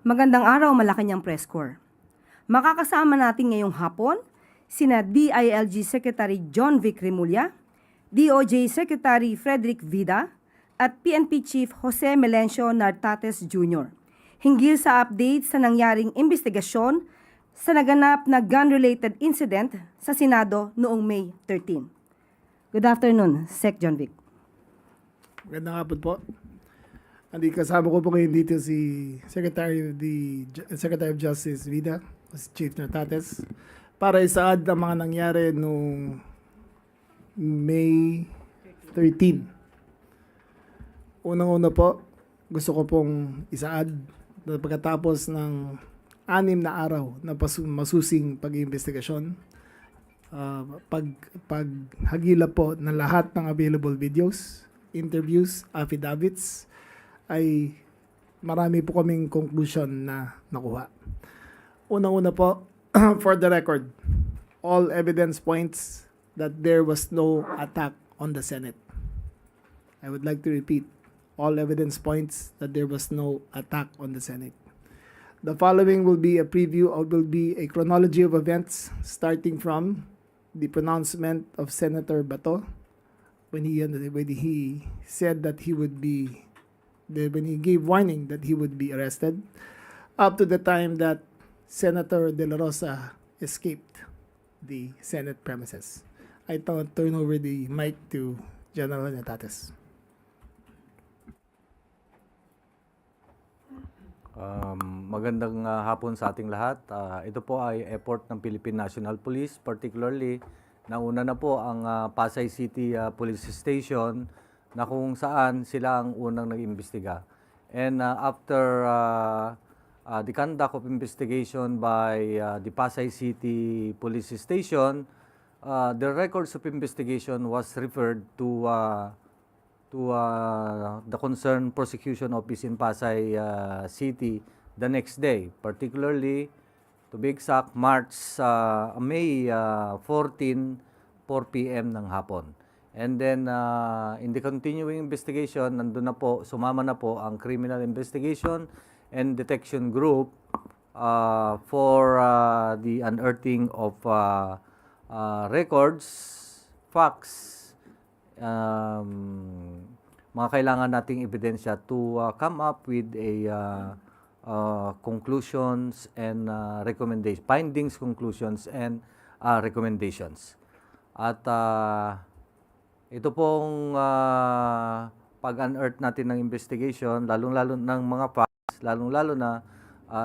Magandang araw, Malacanang Press Corps. Makakasama natin ngayong hapon sina DILG Secretary John Vic Remulla, DOJ Secretary Frederick Vida, at PNP Chief Jose Melencio Nartates Jr. hinggil sa update sa nangyaring investigasyon sa naganap na gun-related incident sa Senado noong May 13. Good afternoon, Sec. John Vic. Magandang hapon po. Kasama ko po ngayon dito si Secretary of Justice Vida, si Chief Nartates, para isaad ang mga nangyari noong May 13. Unang-una po, gusto ko pong isaad na pagkatapos ng 6 na araw na masusing pag-iimbestigasyon, paghagila po ng lahat ng available videos, interviews, affidavits, ay marami po kaming conclusion na nakuha. Unang-una po, for the record, all evidence points that there was no attack on the Senate. I would like to repeat, all evidence points that there was no attack on the Senate. The following will be a chronology of events starting from the pronouncement of Senator Bato when he said that when he gave warning that he would be arrested, up to the time that Senator De La Rosa escaped the Senate premises. I turn over the mic to General Nartates. Magandang hapon sa ating lahat. Ito po ay effort ng Philippine National Police, particularly nauna na po ang Pasay City Police Station na kung saan sila ang unang nag-imbestiga. And after the conduct of investigation by the Pasay City Police Station, the records of investigation was referred to the concerned prosecution office in Pasay City the next day, particularly, to be exact, May 14, 4 p.m. ng hapon. And then, in the continuing investigation, sumama na po ang Criminal Investigation and Detection Group for the unearthing of records, facts, mga kailangan nating ebidensya to come up with a conclusions and recommendations, findings, conclusions, and recommendations. At ito pong pag-unearth natin ng investigation, lalong-lalo ng mga facts, lalong-lalo na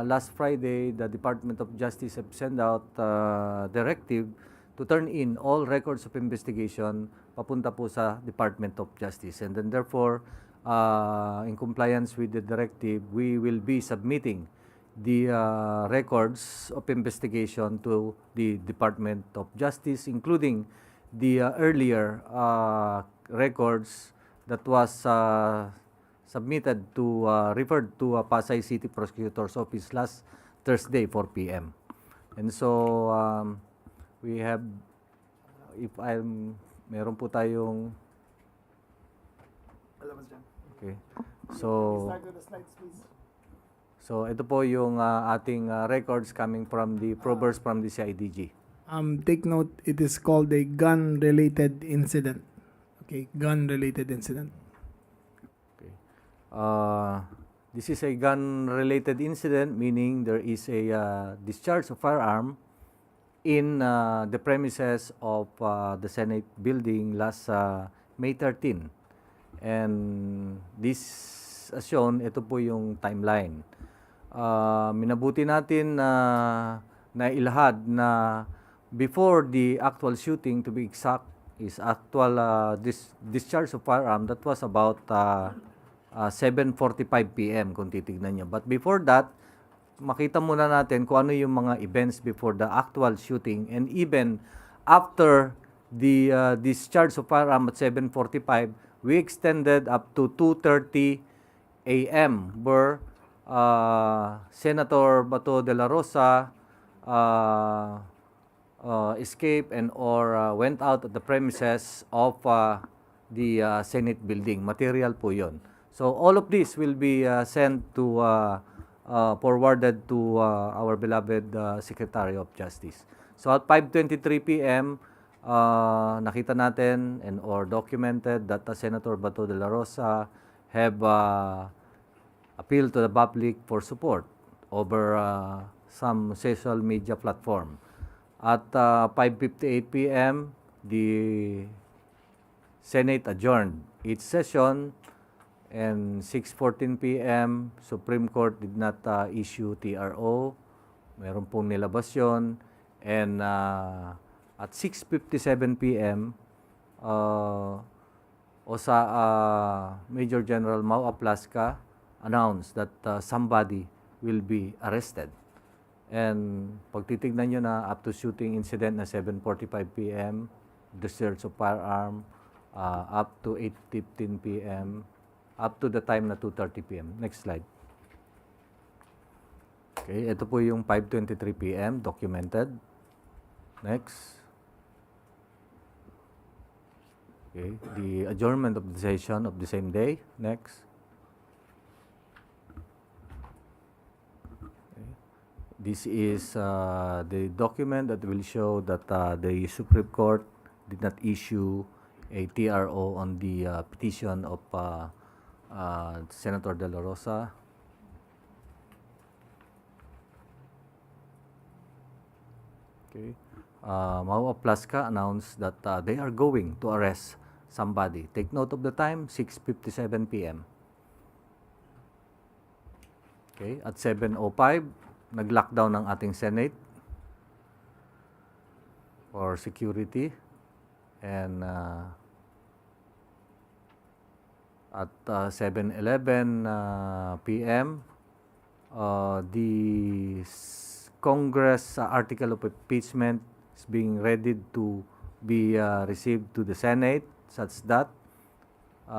last Friday, the Department of Justice have sent out directive to turn in all records of investigation papunta po sa Department of Justice. And then therefore, in compliance with the directive, we will be submitting the records of investigation to the Department of Justice, including the earlier records that was referred to Pasay City Prosecutor's Office last Thursday, 4 p.m. And so, we have, meron po tayong, okay. So ito po yung ating records coming from the probers from the CIDG. Take note, it is called a gun-related incident. Okay, gun-related incident. Okay. This is a gun-related incident, meaning there is a discharge of firearm in the premises of the Senate building last May 13. And this, as shown, ito po yung timeline. Minabuti natin na ilahad na before the actual shooting, to be exact, is actual discharge of firearm, that was about 7:45 p.m. kung titignan nyo. But before that, makita muna natin kung ano yung mga events before the actual shooting, and even after the discharge of firearm at 7:45, we extended up to 2:30 a.m. where Senator Bato de la Rosa escaped and or went out of the premises of the Senate building. Material po yun. So all of this will be sent to forwarded to our beloved Secretary of Justice. So at 5:23 p.m., nakita natin and or documented that Senator Bato de la Rosa have appealed to the public for support over some social media platform. At 5:58 p.m., the Senate adjourned its session, and 6:14 p.m., Supreme Court did not issue TRO. Meron pong nilabas yun. And at 6:57 p.m., Major General Mau Aplasca announced that somebody will be arrested. And pag titignan nyo na up to shooting incident na 7:45 p.m., discharge of firearm, up to 8:15 p.m., up to the time na 2:30 p.m. Next slide. Okay, ito po yung 5:23 p.m. documented. Next. Okay, the adjournment of the session of the same day. Next. Okay. This is the document that will show that the Supreme Court did not issue a TRO on the petition of Senator De La Rosa. Okay. Mau Aplasca announced that they are going to arrest somebody. Take note of the time, 6:57 p.m. Okay, at 7:05, nag-lockdown ng ating Senate for security. And at 7:11 p.m., the Congress article of impeachment is being ready to be received to the Senate, such that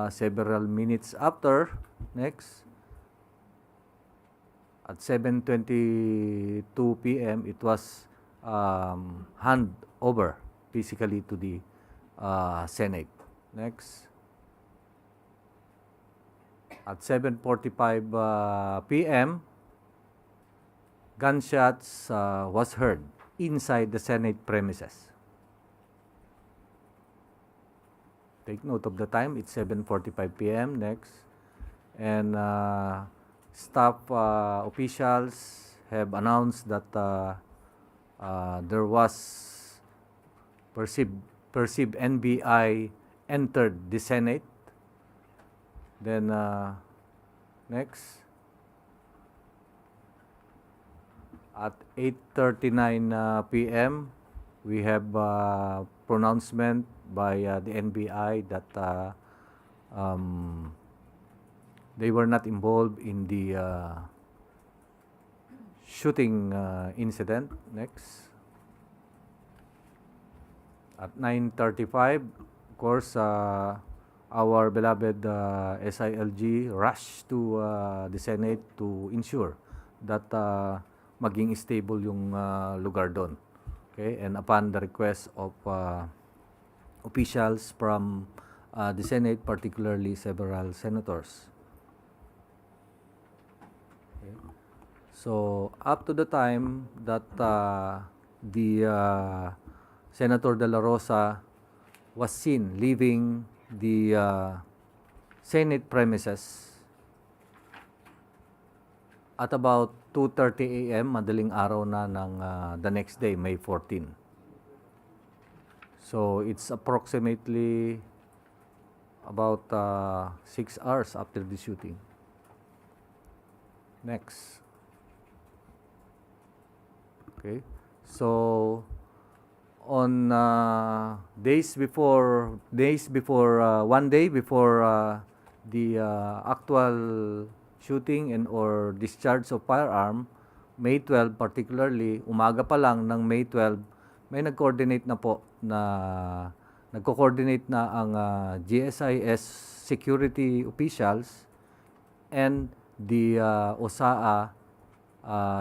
several minutes after, next, at 7:22 p.m., it was hand over physically to the Senate. Next. At 7:45 p.m., gunshots was heard inside the Senate premises. Take note of the time, it's 7:45 p.m. Next. And staff officials have announced that there was perceived NBI entered the Senate. Then next. At 8:39 p.m., we have pronouncement by the NBI that they were not involved in the shooting incident. Next. At 9:35, of course, our beloved SILG rushed to the Senate to ensure that maging stable yung lugar doon. Okay, and upon the request of officials from the Senate, particularly several senators. Okay. So up to the time that the Senator De La Rosa was seen leaving the Senate premises at about 2:30 a.m., madaling araw na ng the next day, May 14. So it's approximately about 6 hours after the shooting. Next. Okay. So on days before, one day before the actual shooting and or discharge of firearm, May 12 particularly, umaga pa lang ng May 12, may nag-coordinate na po na nagko-coordinate na ang GSIS security officials and the OSAA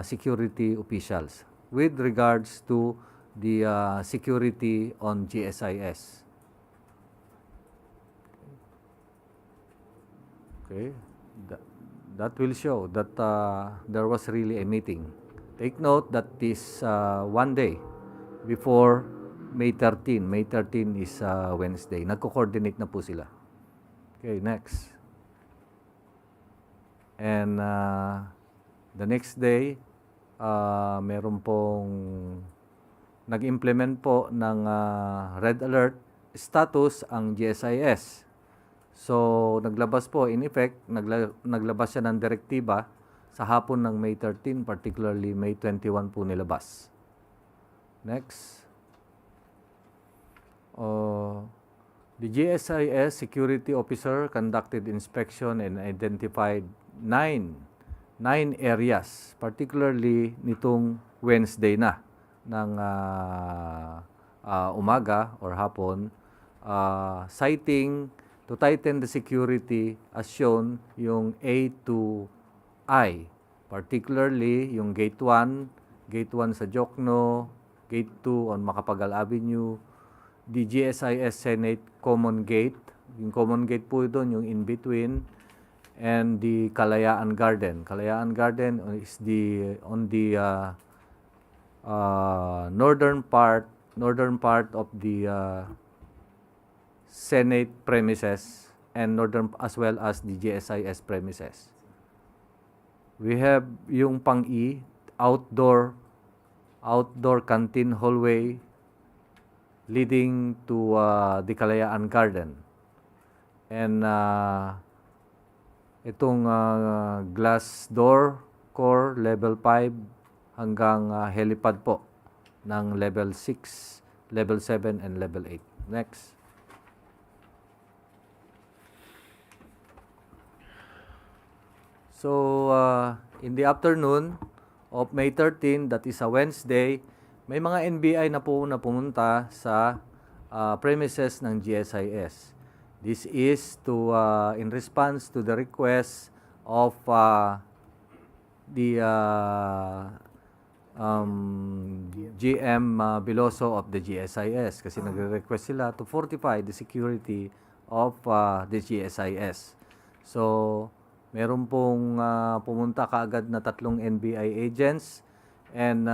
security officials with regards to the security on GSIS. Okay. that will show that there was really a meeting. Take note that this one day before May 13. May 13 is Wednesday. Nagko-coordinate na po sila. Okay, next. And the next day, meron pong nag-implement po ng red alert status ang GSIS. So, naglabas po, in effect, naglabas siya ng direktiba sa hapon ng May 13, particularly May 21 po nilabas. Next. The GSIS security officer conducted inspection and identified nine areas, particularly nitong Wednesday na ng umaga or hapon, citing to tighten the security as shown yung A to I, particularly yung Gate 1 sa Jokno, Gate 2 on Macapagal Avenue, the GSIS Senate Common Gate, yung Common Gate po doon, yung in between, and the Kalayaan Garden. Kalayaan Garden is on the northern part of the Senate premises and northern as well as the GSIS premises. We have yung pang-E, outdoor canteen hallway leading to the Kalayaan Garden. And itong glass door core level 5 hanggang helipad po ng level 6, level 7 and level 8. Next. So, in the afternoon of May 13, that is a Wednesday, may mga NBI na po na pumunta sa premises ng GSIS. This is to in response to the request of the GM Biloso of the GSIS kasi nagre-request sila to fortify the security of the GSIS. So, meron pong pumunta kaagad na 3 NBI agents and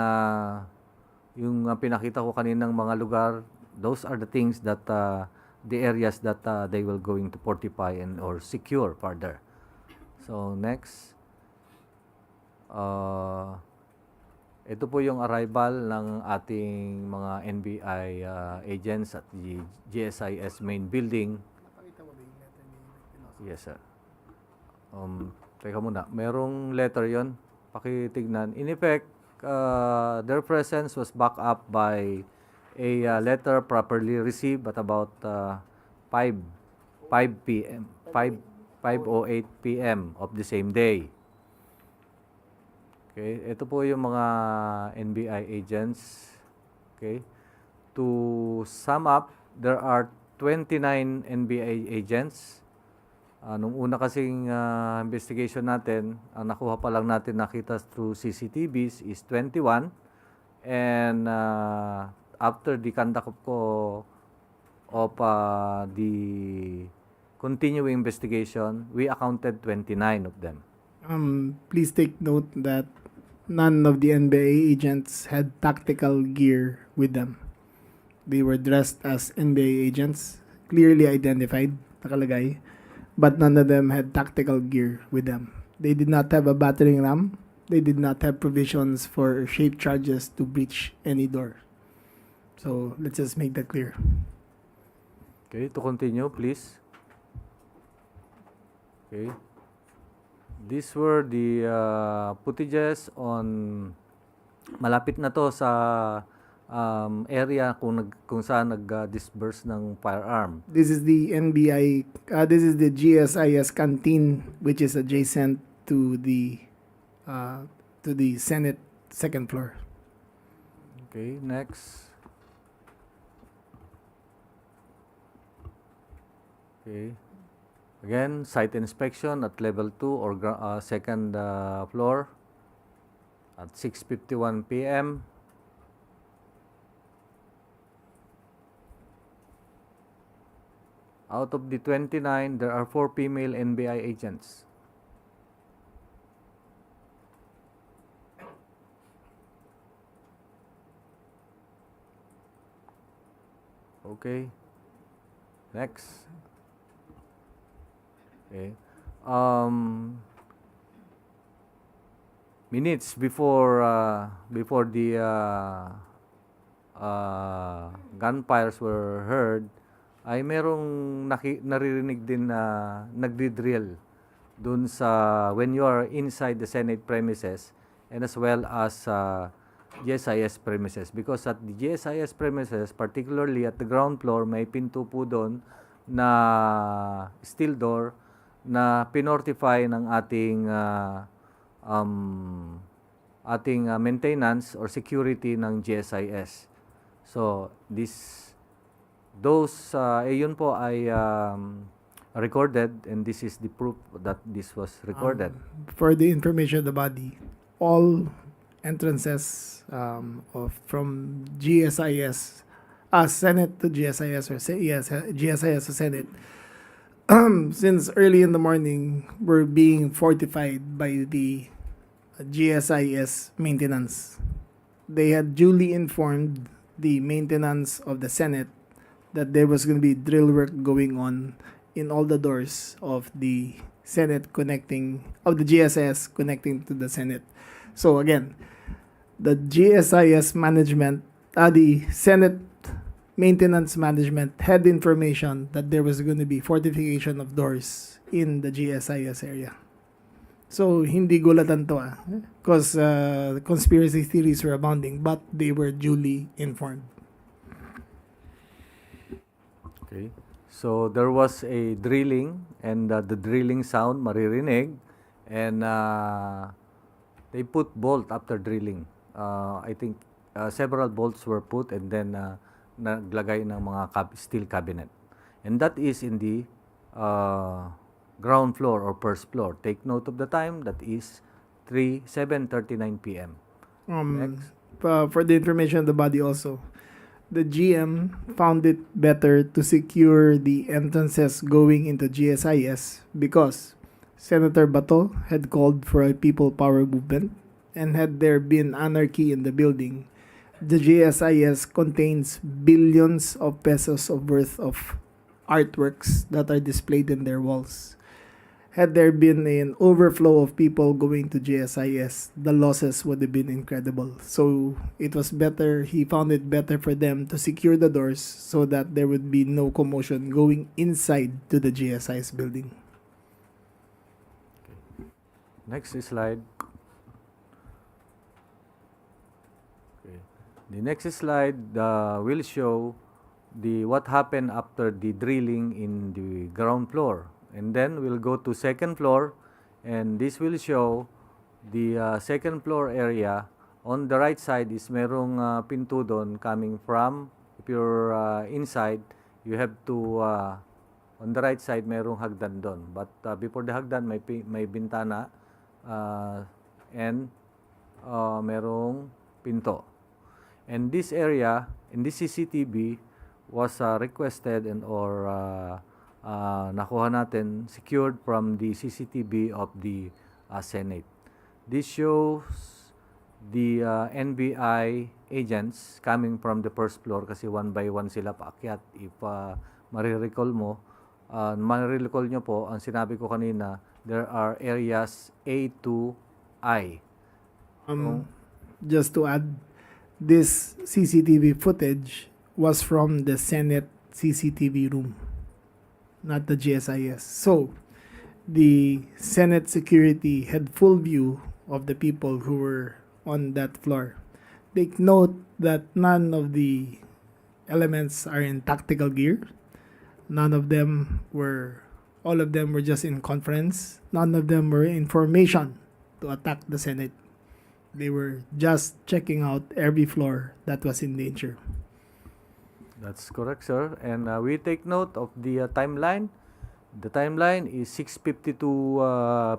yung pinakita ko kaninang mga lugar, those are the things that the areas that they will going to fortify and or secure further. So next, ito po yung arrival ng ating mga NBI agents at the GSIS main building. Yes, sir. Teka muna, merong letter yon, pakitignan. In effect, their presence was backed up by a letter properly received at about 5 p.m. 5:08 p.m. of the same day. Okay, ito po yung mga NBI agents. Okay, to sum up, there are 29 NBI agents. Nung una kasing investigation natin, ang nakuha pa lang natin nakita through CCTVs is 21. And after the conduct of the continuing investigation, we accounted 29 of them. Please take note that none of the NBA agents had tactical gear with them. They were dressed as NBA agents, clearly identified, nakalagay. But none of them had tactical gear with them. They did not have a battering ram. They did not have provisions for shape charges to breach any door. So let's just make that clear. Okay, to continue, please. Okay. These were the footages on malapit na to sa area kung saan nag-disburse ng firearm. This is the NBI, this is the GSIS canteen, which is adjacent to the Senate second floor. Okay, next. Okay. Again, site inspection at level 2 or second floor at 6:51 p.m. Out of the 29, there are 4 female NBI agents. Okay. Next. Okay. Um, Minutes before the gunfires were heard, ay merong naririnig din na nagdi-drill dun sa when you are inside the Senate premises and as well as GSIS premises, because at the GSIS premises, particularly at the ground floor, may pinto po doon na steel door na pinortify ng ating maintenance or security ng GSIS. So yun po ay recorded, and this is the proof that this was recorded. For the information of the body, all entrances from GSIS, Senate to GSIS, or GSIS to Senate, since early in the morning, were being fortified by the GSIS maintenance. They had duly informed the maintenance of the Senate that there was going to be drill work going on in all the doors of the Senate of the GSIS connecting to the Senate. So again, the GSIS management, the Senate maintenance management had information that there was going to be fortification of doors in the GSIS area. So hindi gulatan to because conspiracy theories were abounding, but they were duly informed. Okay. So there was a drilling, and the drilling sound maririnig, and they put bolt after drilling. I think several bolts were put, and then naglagay ng mga steel cabinet. And that is in the ground floor or first floor. Take note of the time, that is 7:39 p.m. Next. For the information of the body also, the GM found it better to secure the entrances going into GSIS because Senator Bato had called for a people power movement, and had there been anarchy in the building, the GSIS contains billions of pesos of worth of artworks that are displayed in their walls. Had there been an overflow of people going to GSIS, the losses would have been incredible. So it was better, he found it better for them to secure the doors so that there would be no commotion going inside to the GSIS building. Next slide. Okay. The next slide will show what happened after the drilling in the ground floor. And then we'll go to second floor, and this will show the second floor area. On the right side is merong pinto doon coming from, if you're inside, you have to, on the right side merong hagdan doon. But before the hagdan may bintana and merong pinto. And this area, in this CCTV, was requested nakuha natin, secured from the CCTV of the Senate. This shows the NBI agents coming from the first floor kasi one by one sila paakyat. If marirecall nyo po, ang sinabi ko kanina, there are areas A to I. Just to add, this CCTV footage was from the Senate CCTV room, not the GSIS. So, the Senate security had full view of the people who were on that floor. Take note that none of the elements are in tactical gear. All of them were just in conference. None of them were in formation to attack the Senate. They were just checking out every floor that was in danger. That's correct, sir. And we take note of the timeline. The timeline is 6:52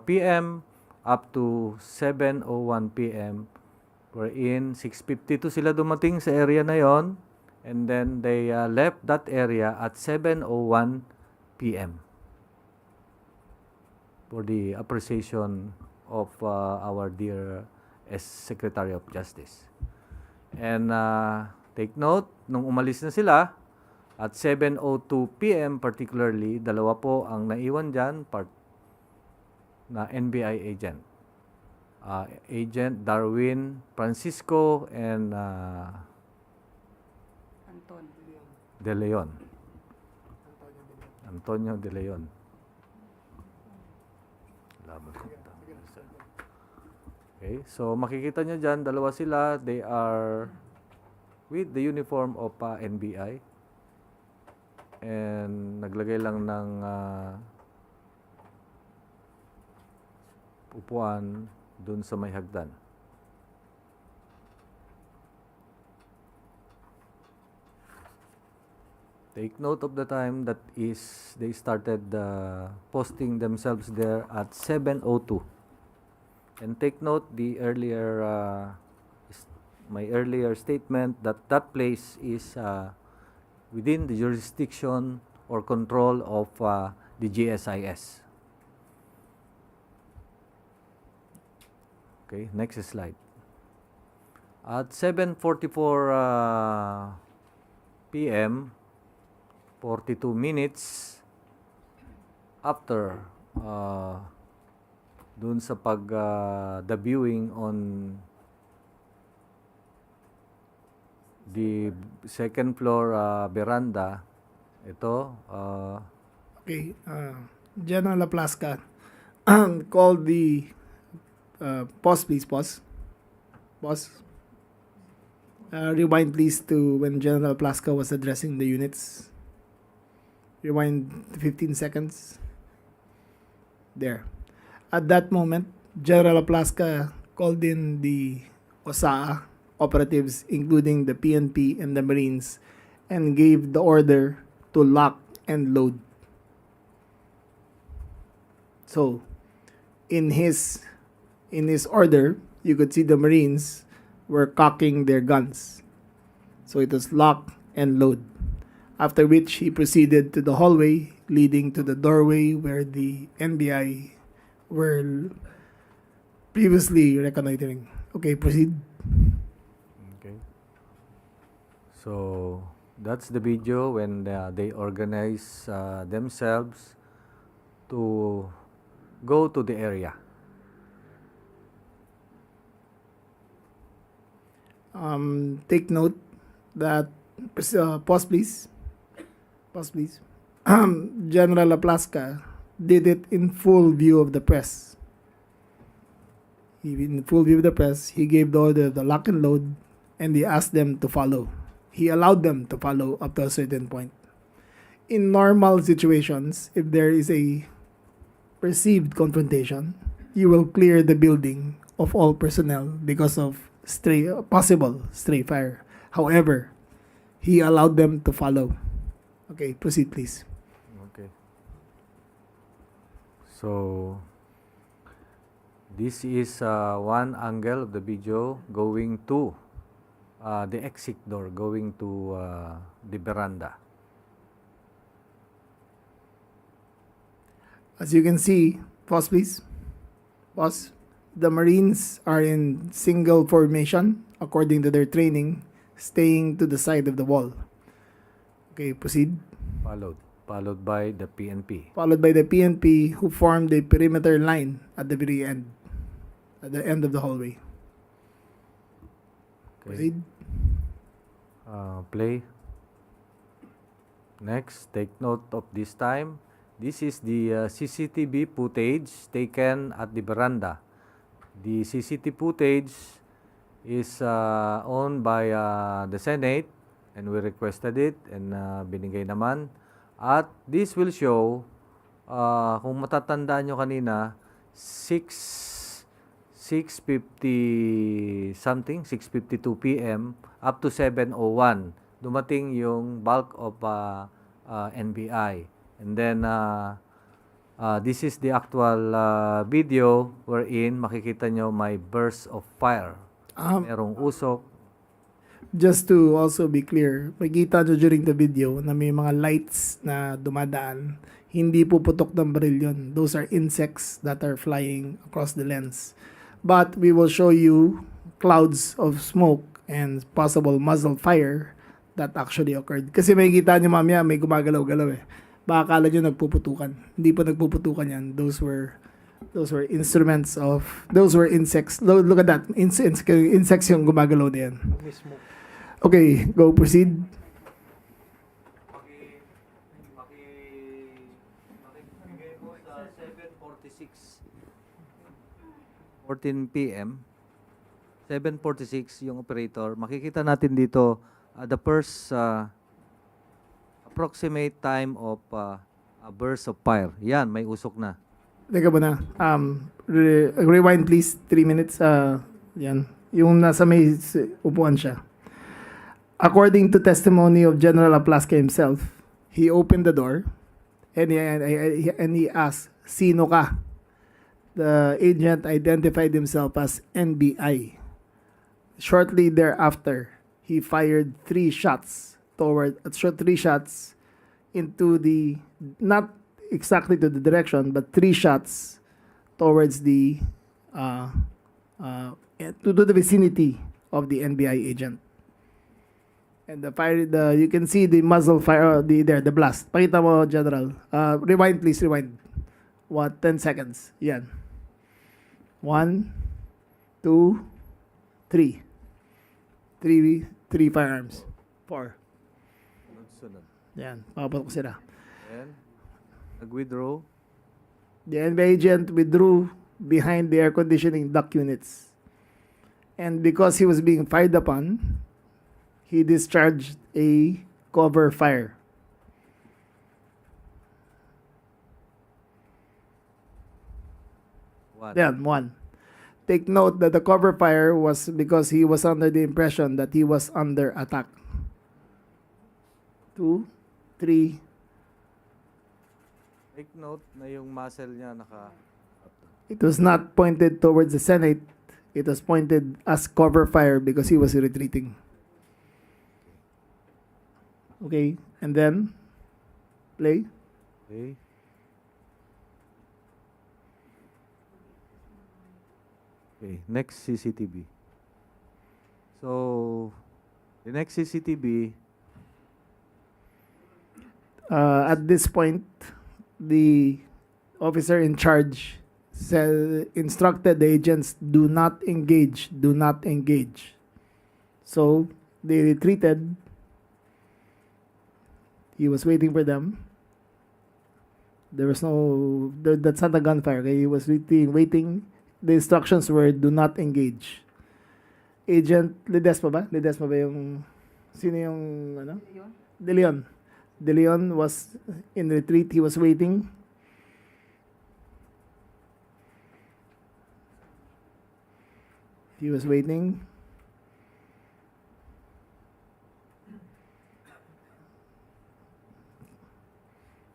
p.m. up to 7:01 p.m. Wherein 6:52 sila dumating sa area na yon, and then they left that area at 7:01 p.m. for the appreciation of our dear Secretary of Justice. And take note, nung umalis na sila, At 7:02 p.m. particularly, dalawa po ang naiwan dyan, part na NBI agent. Agent Darwin Francisco and Anton. De Leon. Antonio De Leon. Okay, so makikita nyo dyan, dalawa sila. They are with the uniform of NBI. And naglagay lang ng upuan dun sa may hagdan. Take note of the time that is they started posting themselves there at 7:02. And take note the earlier my earlier statement that that place is within the jurisdiction or control of the GSIS. Okay, next slide. At 7:44 p.m., 42 minutes after dun sa debuting on the second floor veranda, ito, Okay, General Laplasca called the pause please, pause. Rewind please to when General Plaska was addressing the units. Rewind 15 seconds. There. At that moment, General Plaska called in the OSAA operatives, including the PNP and the Marines, and gave the order to lock and load. So, in his order, you could see the Marines were cocking their guns. So it was lock and load. After which he proceeded to the hallway leading to the doorway where the NBI were previously reconnoitering. Okay, proceed. okay. So that's the video when they organize themselves to go to the area. Take note that pause please. General Laplasca did it in full view of the press. In full view of the press, he gave the order of the lock and load, and he asked them to follow. He allowed them to follow up to a certain point. In normal situations, if there is a perceived confrontation, you will clear the building of all personnel because of possible stray fire. However, he allowed them to follow. Okay, proceed please. Okay. So this is one angle of the video going to the exit door, going to the veranda. As you can see, pause please. Pause. The Marines are in single formation according to their training, staying to the side of the wall. Okay, proceed. Followed by the PNP. Followed by the PNP, who formed a perimeter line at the very end, at the end of the hallway. Okay. Proceed. Play. Next, take note of this time. This is the CCTV footage taken at the veranda. The CCTV footage is owned by the Senate, and we requested it, and binigay naman. At this will show, kung matatandaan nyo kanina, 6:50 something, 6:52 p.m. up to 7:01, dumating yung bulk of NBI. And then, this is the actual video wherein makikita nyo may burst of fire. Merong usok. Just to also be clear, makikita nyo during the video na may mga lights na dumadaan. Hindi po putok ng baril yun. Those are insects that are flying across the lens. But we will show you clouds of smoke and possible muzzle fire that actually occurred. Kasi may kita nyo mamaya, may gumagalaw-galaw eh. Baka akala nyo nagpuputukan. Hindi po nagpuputukan yan. Those were instruments of, those were insects. Look at that. Insects yung gumagalaw na yan. Okay, go proceed. Makibigay mo sa 7:46. 14 p.m. 7:46 yung operator. Makikita natin dito the first approximate time of a burst of fire. Yan, may usok na. Teka ba na? Rewind please, 3 minutes. Yan. Yung nasa may upuan siya. According to testimony of General Aplaska himself, he opened the door and he asked, "Sino ka?" The agent identified himself as NBI. Shortly thereafter, he fired 3 shots into the, not exactly to the direction, but 3 shots towards the to the vicinity of the NBI agent. And you can see the muzzle fire, the blast. Pakita mo, General. Rewind please, rewind. 10 seconds. Yan. 1, 2, 3. 3 firearms. 4. Sunod. Yan, papatok sila. And nag-withdraw. The NBI agent withdrew behind the air conditioning duct units. And because he was being fired upon, he discharged a cover fire. Yan, 1. Take note that the cover fire was because he was under the impression that he was under attack. 2, 3. Take note na yung muzzle niya naka... It was not pointed towards the Senate. It was pointed as cover fire because he was retreating. Okay, and then play. Okay. Okay, next CCTV. So, the next CCTV, At this point, the officer in charge instructed the agents, do not engage, do not engage. So they retreated. He was waiting for them. There was that's not a gunfire. Okay? He was waiting. The instructions were, do not engage. Agent Ledesma ba? Ledesma ba yung, sino yung, ano? De Leon. De Leon was in retreat. He was waiting. He was waiting.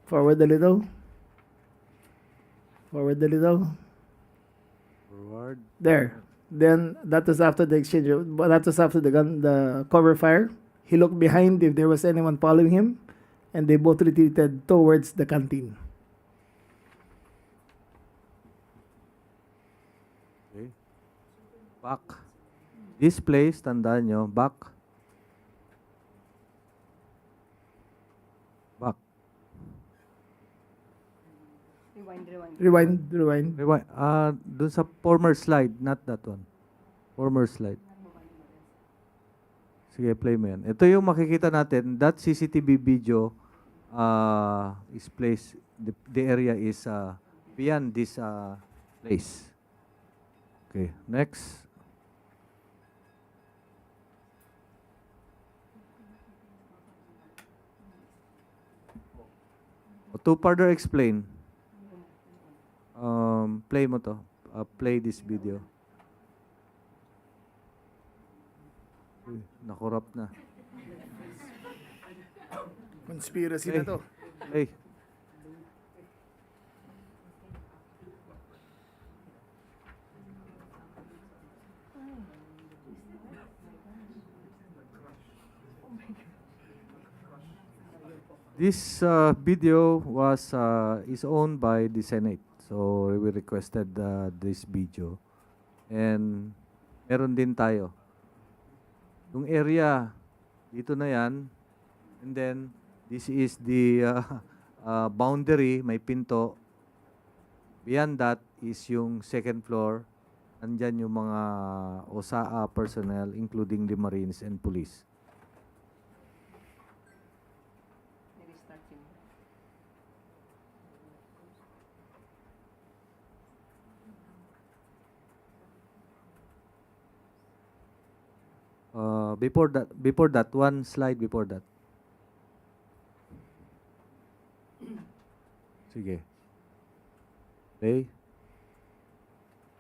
Forward a little. Forward a little. forward. There. Then that was after the exchange. That was after the cover fire. He looked behind if there was anyone following him, and they both retreated towards the canteen. Okay. Back. This place, tandaan nyo, back. Back. Rewind. Rewind. Dun sa former slide, not that one. Former slide. Sige, play mo yan. Ito yung makikita natin. That CCTV video is placed, the area is beyond this place. Okay, next. To further explain, play mo to. Play this video. Uy, nakorap na. Conspiracy Hey. na to. Hey. This video is owned by the Senate. So we requested this video. And meron din tayo. Yung area Dito na yan. And then, this is the boundary, may pinto. Beyond that is yung second floor. Nandyan yung mga OSAA personnel, including the Marines and Police. Before that, one slide before that. Sige. Okay.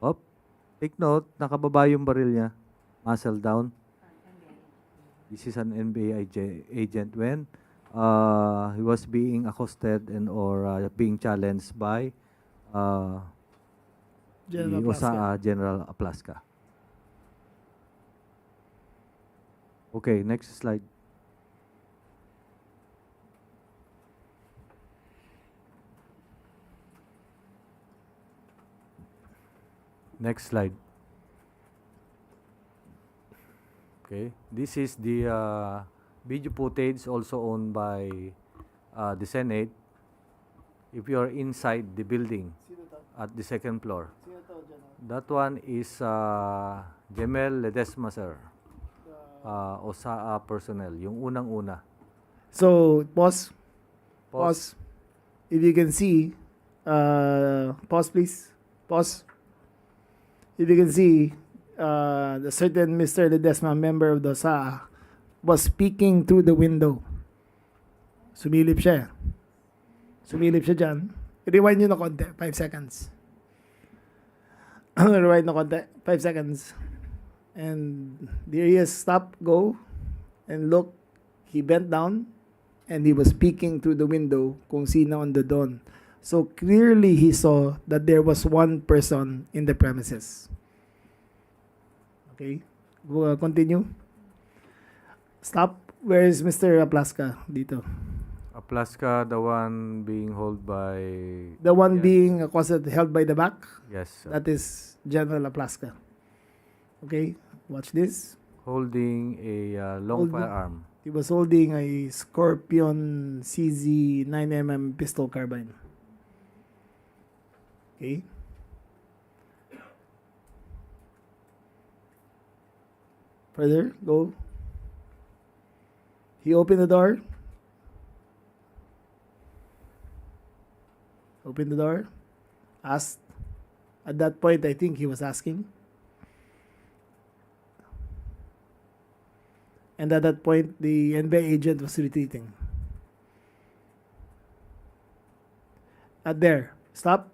Up. Take note, nakababa yung baril niya. Muzzle down. This is an NBA agent when he was being accosted and or being challenged by General the Plaska. OSAA General Aplaska. Okay, next slide. Next slide. Okay, this is the video footage also owned by the Senate. If you are inside the building at the second floor, that one is Jemel Ledesma, sir. OSAA personnel, yung unang-una. So, pause. Pause. If you can see, pause please. Pause. If you can see, the certain Mr. Ledesma, member of the OSAA, was peeking through the window. Sumilip siya. Sumilip siya dyan. Rewind nyo na konti. 5 seconds. Rewind na konti. 5 seconds. And there he is. Stop. Go. And look. He bent down. And he was peeking through the window kung sino on the dawn. So clearly he saw that there was one person in the premises. Okay. Continue. Stop. Where is Mr. Aplaska? Dito. Aplaska, the one being held by... The one Yes. being accosted, held by the back. Yes, sir. That is General Aplaska. Okay. Watch this. Holding a long Holding- firearm. He was holding a Scorpion CZ 9mm pistol carbine. Okay. Further, go. He opened the door. Opened the door. Asked. At that point, I think he was asking. And at that point, the NBI agent was retreating. At there, stop.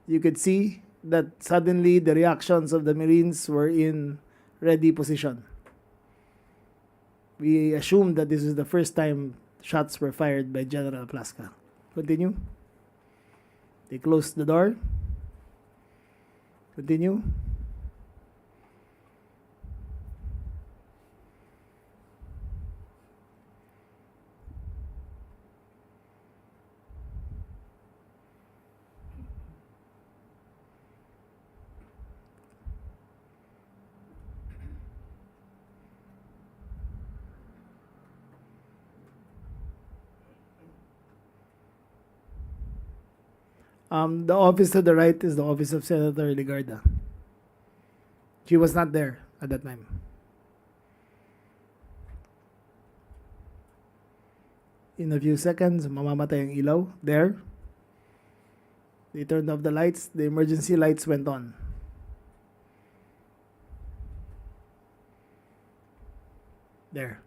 You could see that suddenly the reactions of the Marines were in ready position. We assumed that this is the first time shots were fired by General Plaska. Continue. They closed the door. Continue. The office to the right is the office of Senator Ligarda. She was not there at that time. In a few seconds, mamamatay ang ilaw. There. They turned off the lights. The emergency lights went on. There.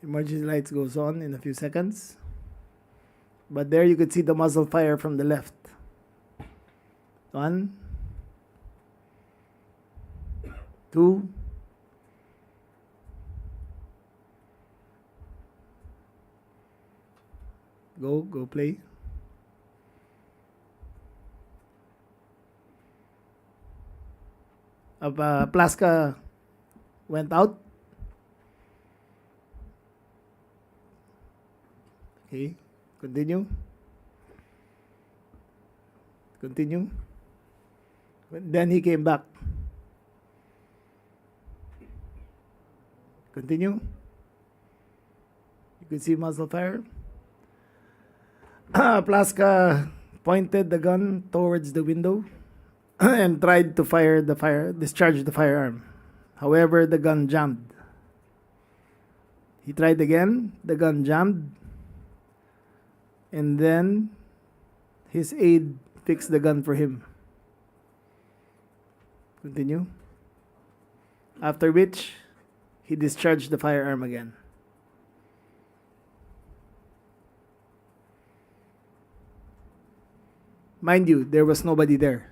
Emergency lights goes on in a few seconds. But there you could see the muzzle fire from the left. 1, 2, go play. Plaska went out. Okay. Continue. Continue. Then he came back. Continue. You can see muzzle fire. Plaska pointed the gun towards the window and tried to discharge the firearm. However, the gun jammed. He tried again, the gun jammed, and then his aide fixed the gun for him. Continue. After which, he discharged the firearm again. Mind you, there was nobody there.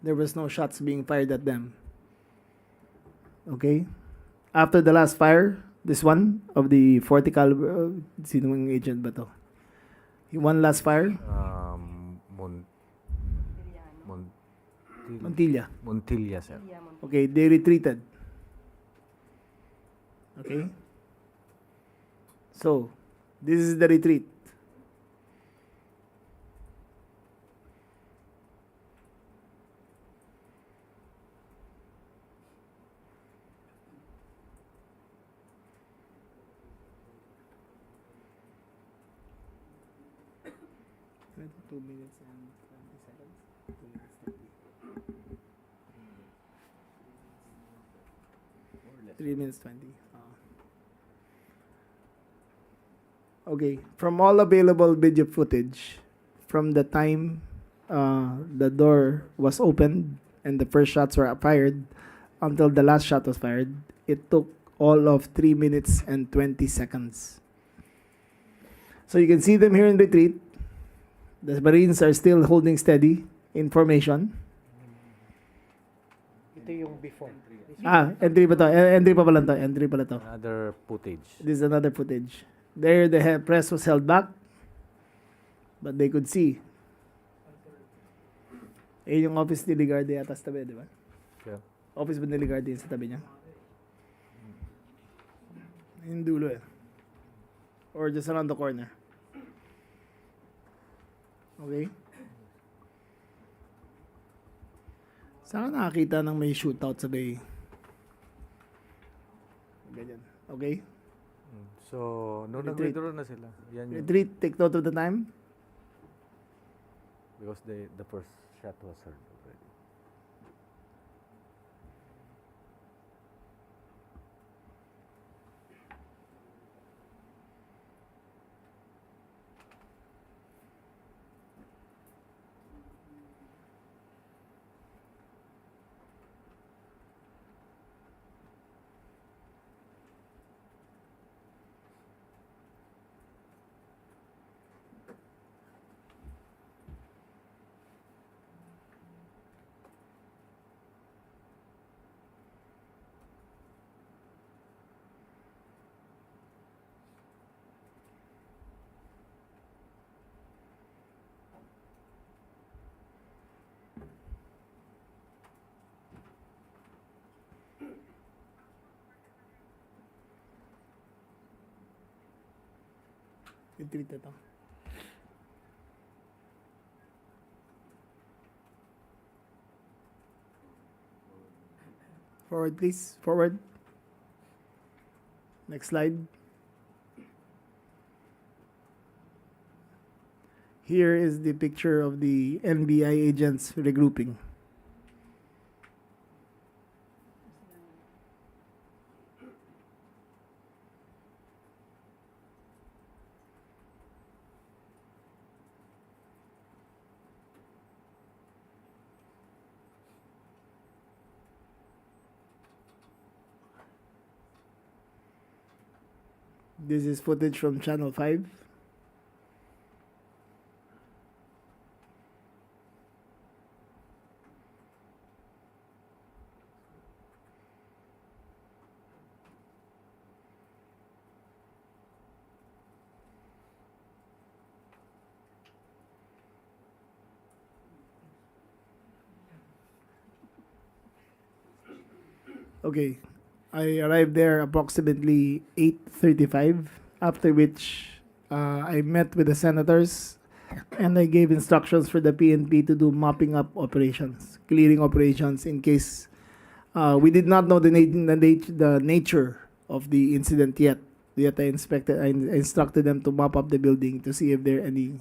There was no shots being fired at them. Okay? After the last fire, this one of the 40 caliber, sinong agent ba to? One last fire, Montilla. Montilla, sir. Okay, they retreated. Okay? So, this is the retreat. Two minutes and 20 seconds. 2 minutes 30. 3 minutes 20. Okay, from all available video footage, from the time the door was opened and the first shots were fired until the last shot was fired, it took all of 3 minutes and 20 seconds. So you can see them here in retreat. The Marines are still holding steady in formation. Ito yung before. Entry pa to. Entry pa pala to. Entry pala to. Another footage. This is another footage. There, the press was held back, but they could see. Yung office ni Ligarde yata sa tabi, di ba? Yeah. Office ba ni Ligarde sa tabi niya? Yung dulo eh. Or just around the corner. Okay? Saan ka nakakita ng may shootout sa bay? Ganyan. Okay? So, nung Retreat. nag-withdraw na sila, yan yung, Retreat, take note of the time. because the first shot was heard already. Retreat ito. Forward, please. Forward. Next slide. Here is the picture of the NBI agents regrouping. This is footage from Channel 5. Okay, I arrived there approximately 8:35, after which I met with the senators and I gave instructions for the PNP to do mopping up operations, clearing operations in case We did not know the nature of the incident yet. Yet I instructed them to mop up the building to see if there are any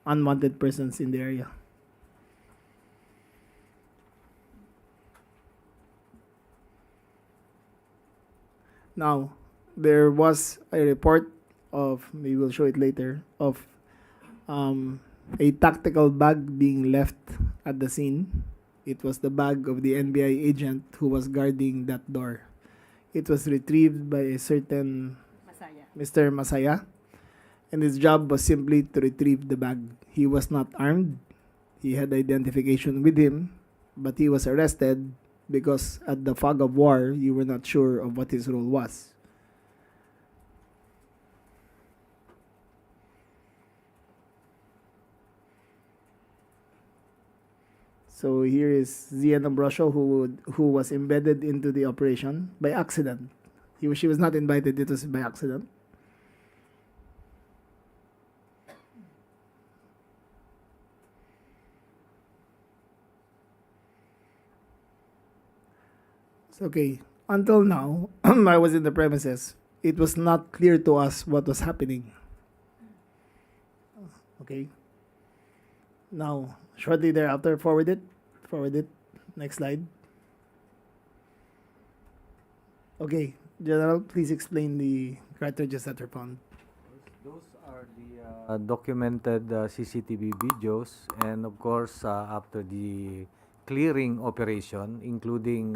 unwanted persons in the area. Now, there was a report of, maybe we'll show it later, of a tactical bag being left at the scene. It was the bag of the NBI agent who was guarding that door. It was retrieved by a certain Mr. Masaya, and his job was simply to retrieve the bag. He was not armed. He had identification with him, but he was arrested because at the fog of war, you were not sure of what his role was. So here is Zian Ambrosio, who was embedded into the operation by accident. She was not invited, it was by accident. Okay, until now, I was in the premises. It was not clear to us what was happening. Okay. Now, shortly thereafter, forward it. Next slide. Okay, General, please explain the cartridges that were found. Those are the documented CCTV videos, and of course, after the clearing operation, including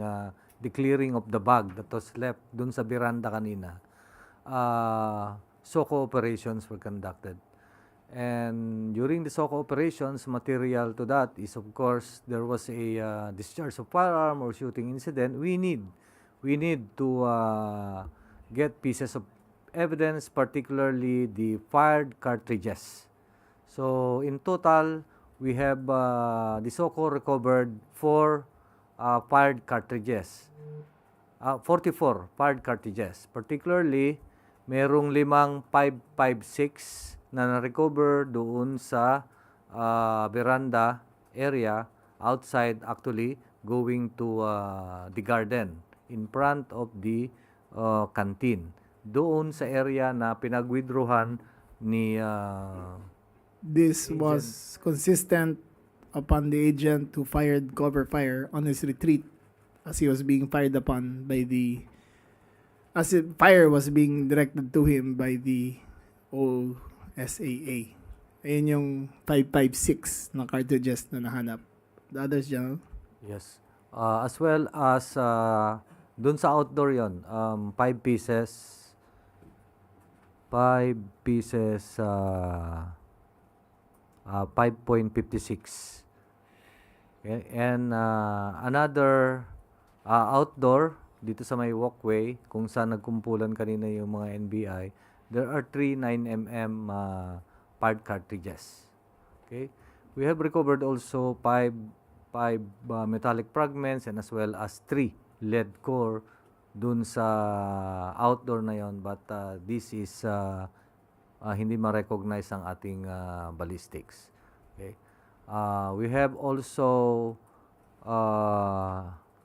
the clearing of the bag that was left dun sa veranda kanina, SOCO operations were conducted. And during the SOCO operations, material to that is, of course, there was a discharge of firearm or shooting incident. We need to get pieces of evidence, particularly the fired cartridges. So in total, we have the SOCO recovered 4 fired cartridges. 44 fired cartridges. Particularly, merong 5.56 na na-recover doon sa veranda area outside, actually going to the garden in front of the canteen. Doon sa area na pinag-withdrawhan ni This agent. was consistent upon the agent who fired cover fire on his retreat as he was being fired upon by the as if fire was being directed to him by the OSAA. Ayun yung 5.56 na cartridges na nahanap. The others, General? Yes. As well as dun sa outdoor yon, 5 pieces 5.56. Okay? And another outdoor dito sa may walkway kung saan nagkumpulan kanina yung mga NBI, there are 3 9mm fired cartridges. Okay? We have recovered also 5 metallic fragments and as well as 3 lead core dun sa outdoor na yon, but this is hindi ma-recognize ang ating ballistics. Okay? We have also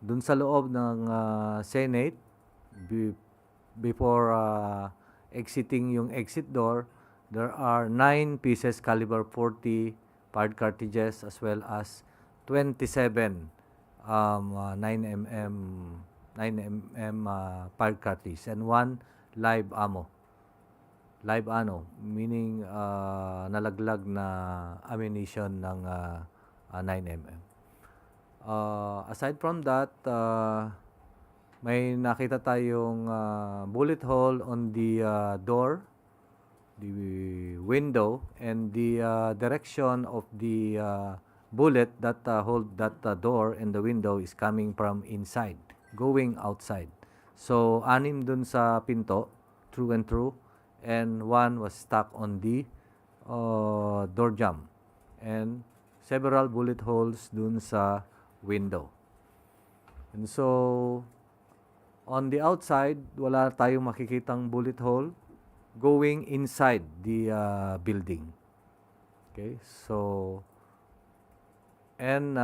dun sa loob ng Senate before exiting yung exit door, there are 9 pieces caliber 40 fired cartridges as well as 27 9mm fired cartridge and 1 live ammo. Live ammo, meaning nalaglag na ammunition ng 9mm. Aside from that, may nakita tayong bullet hole on the door, the window, and the direction of the bullet that hold that door and the window is coming from inside, going outside. So, 6 dun sa pinto, through and through, and 1 was stuck on the door jamb, and several bullet holes dun sa window. And so, on the outside, wala tayong makikitang bullet hole going inside the building. Okay, so And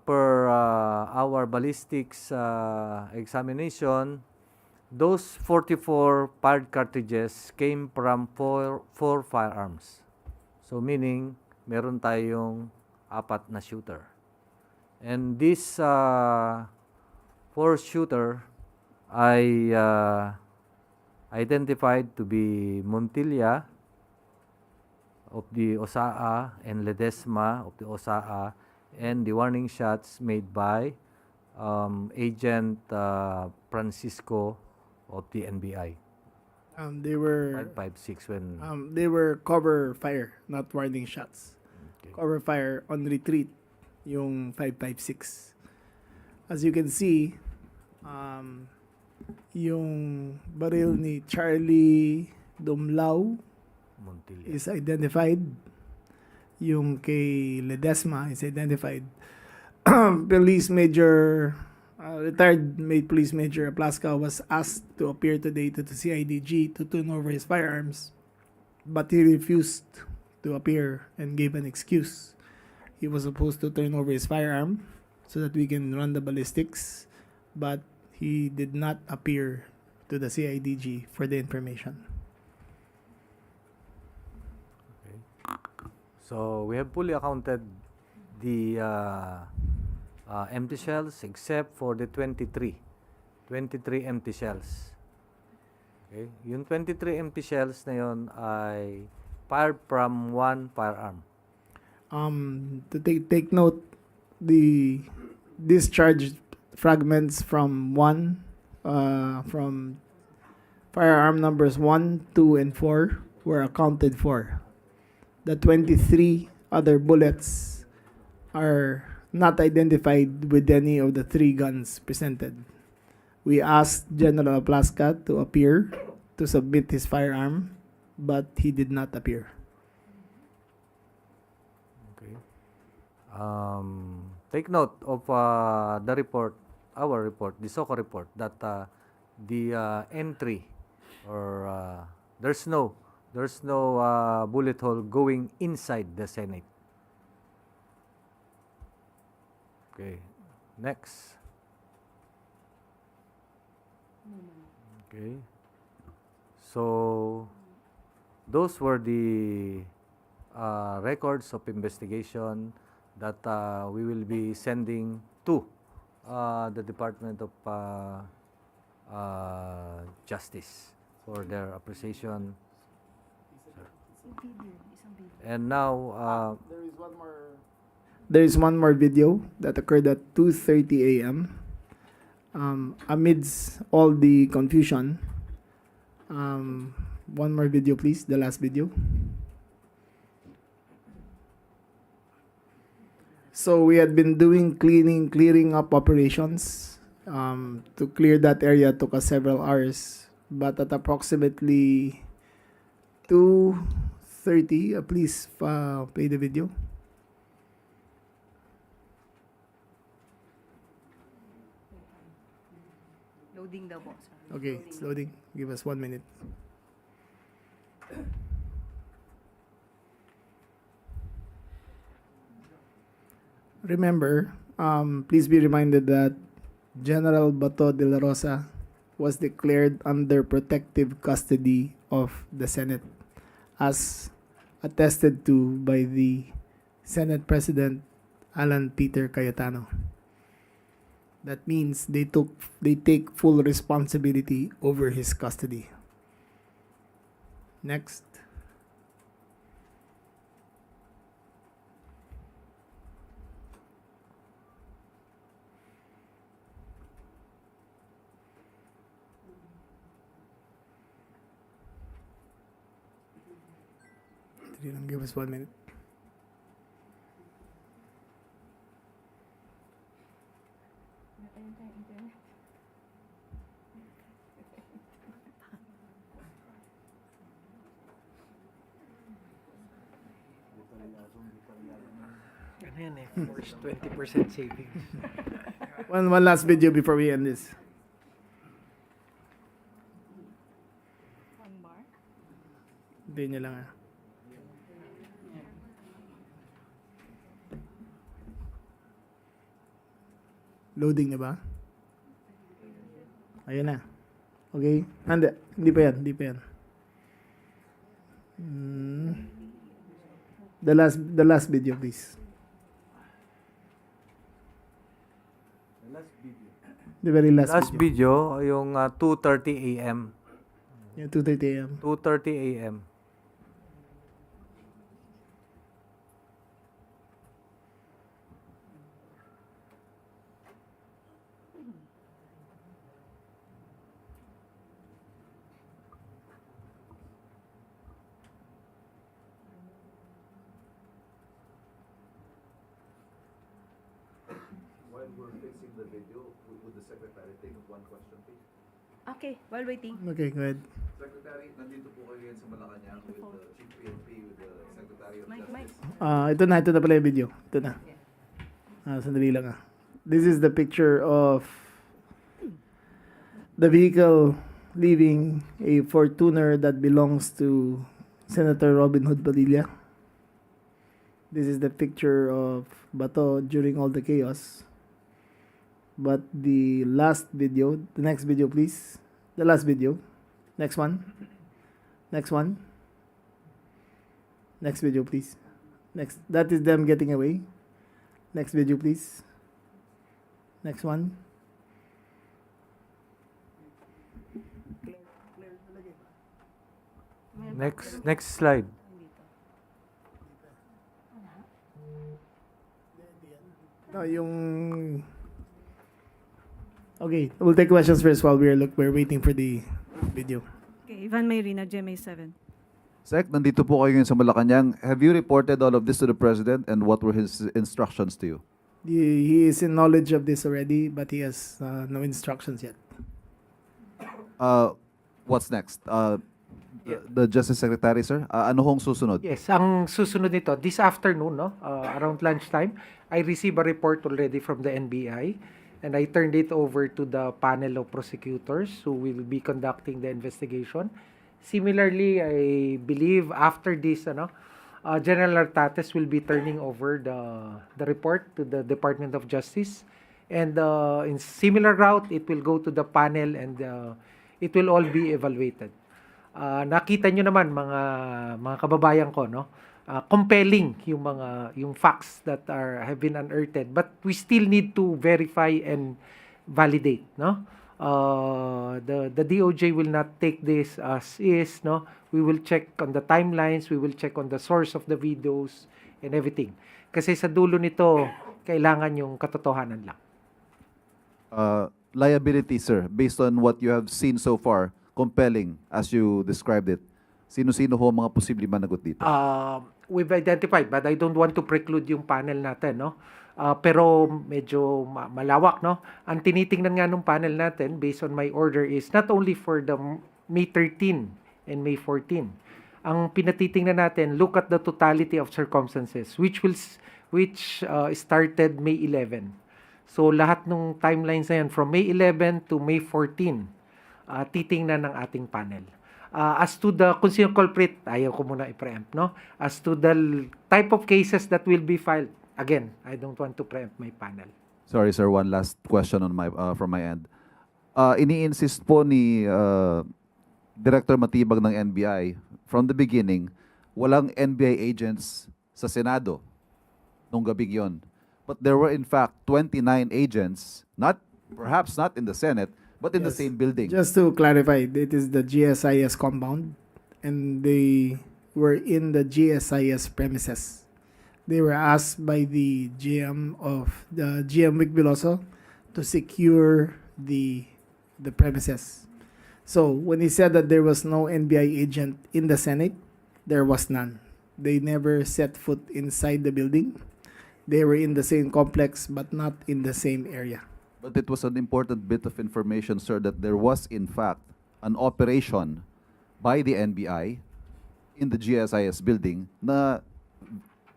per our ballistics examination, those 44 fired cartridges came from four firearms. So meaning, meron tayong 4 na shooter. And this 4 shooter ay identified to be Montilla of the OSAA and Ledesma of the OSAA, and the warning shots made by Agent Francisco of the NBI. They were 556 when they were cover fire, not warning shots. okay. Cover fire on retreat, yung 556. As you can see, yung baril ni Charlie Dumlao Montilla. is identified. Yung kay Ledesma is identified. Police Major, retired Police Major Aplaska was asked to appear today to the CIDG to turn over his firearms, but he refused to appear and gave an excuse. He was supposed to turn over his firearm so that we can run the ballistics, but he did not appear to the CIDG for the information. Okay. So we have fully accounted the empty shells except for the 23 empty shells. Okay, yung 23 empty shells na yon ay fired from one firearm. To take note, the discharged fragments from from firearm numbers 1, 2, and 4 were accounted for. The 23 other bullets are not identified with any of the 3 guns presented. We asked General Aplaska to appear to submit his firearm, but he did not appear. Okay. Take note of the report, our report, the SOCO report, that the entry or there's no bullet hole going inside the Senate. Okay, next. Okay, so those were the records of investigation that we will be sending to the Department of Justice for their appreciation. And now, There is one more video that occurred at 2:30 a.m. Amidst all the confusion, one more video, please. The last video. So we had been doing clearing up operations. To clear that area took us several hours, but at approximately 2:30, please play the video. Loading daw po, sir. Okay, it's loading. Give us 1 minute. Remember, please be reminded that General Bato de la Rosa was declared under protective custody of the Senate, as attested to by the Senate President Alan Peter Cayetano. That means they take full responsibility over his custody. Next. Give us 1 minute. Ano yan eh, forced 20% savings. One last video before we end this. One bar? Hindi niya lang Loading na ba? Ayun na. Okay. Hindi pa yan. Hindi pa yan. The last video, please. The very last, Last video, yung 2:30 a.m. Yung 2:30 a.m. 2:30 a.m. While we're fixing the video, would the secretary take one question, please? Okay, while waiting. Okay, go ahead. Secretary, nandito po kayo ngayon sa Malacanang with the Chief PNP, with the Secretary of Mike. Justice. Ito na pala yung video. Ito na. Sandali lang ah. This is the picture of the vehicle leaving a Fortuner that belongs to Senator Robin Hood Padilla. This is the picture of BATO during all the chaos. But the last video, the next video please. The last video. Next one. Next one. Next video please. Next. That is them getting away. Next video please. Next one. Next slide. No, yung... Okay, we'll take questions first while we're waiting for the video. Okay, Ivan Mayrina, GMA 7. Sec, nandito po kayo ngayon sa Malacanang. Have you reported all of this to the President and what were his instructions to you? He is in knowledge of this already, but he has no instructions yet. What's next? The Justice Secretary, sir? Ano hong susunod? Yes, ang susunod nito, this afternoon, no, around lunchtime, I received a report already from the NBI and I turned it over to the panel of prosecutors who will be conducting the investigation. Similarly, I believe after this, General Artates will be turning over the report to the Department of Justice. And in similar route, it will go to the panel and it will all be evaluated. Nakita nyo naman mga kababayan ko, no? Compelling yung facts that have been unearthed, but we still need to verify and validate, no? The DOJ will not take this as is, no? We will check on the timelines, we will check on the source of the videos and everything. Kasi sa dulo nito, kailangan yung katotohanan lang. Liability, sir, based on what you have seen so far, compelling as you described it. Sino-sino ho ang mga posibleng managot dito? We've identified, but I don't want to preclude yung panel natin, no? Pero medyo malawak, no? Ang tinitingnan nga nung panel natin, based on my order, is not only for the May 13 and May 14. Ang pinatitingnan natin, look at the totality of circumstances, which started May 11. So lahat ng timelines na yan, from May 11 to May 14, titingnan ng ating panel. As to the kung sino culprit, ayaw ko muna i-preempt, no? As to the type of cases that will be filed, again, I don't want to preempt my panel. Sorry, sir, one last question on from my end. Ini-insist po ni Director Matibag ng NBI, from the beginning, walang NBI agents sa Senado nung gabing yon. But there were in fact 29 agents, perhaps not in the Senate, but in the Yes. same building. Just to clarify, it is the GSIS compound, and they were in the GSIS premises. They were asked by the GM Vic Veloso to secure the premises. So when he said that there was no NBI agent in the Senate, there was none. They never set foot inside the building. They were in the same complex, but not in the same area. But it was an important bit of information, sir, that there was in fact an operation by the NBI in the GSIS building na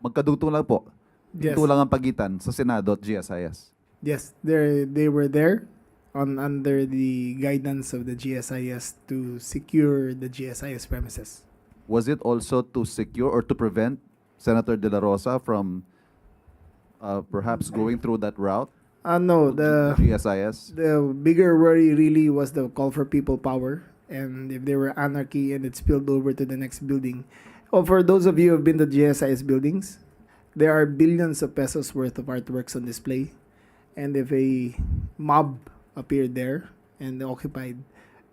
magkadugtong lang po. Yes. Ito lang ang pagitan sa Senado at GSIS. Yes, they were there under the guidance of the GSIS to secure the GSIS premises. Was it also to secure or to prevent Senator De La Rosa from perhaps going through that route? No, The GSIS? the bigger worry really was the call for people power, and if there were anarchy and it spilled over to the next building. Oh, for those of you who have been to GSIS buildings, there are billions of pesos worth of artworks on display, and if a mob appeared there and occupied,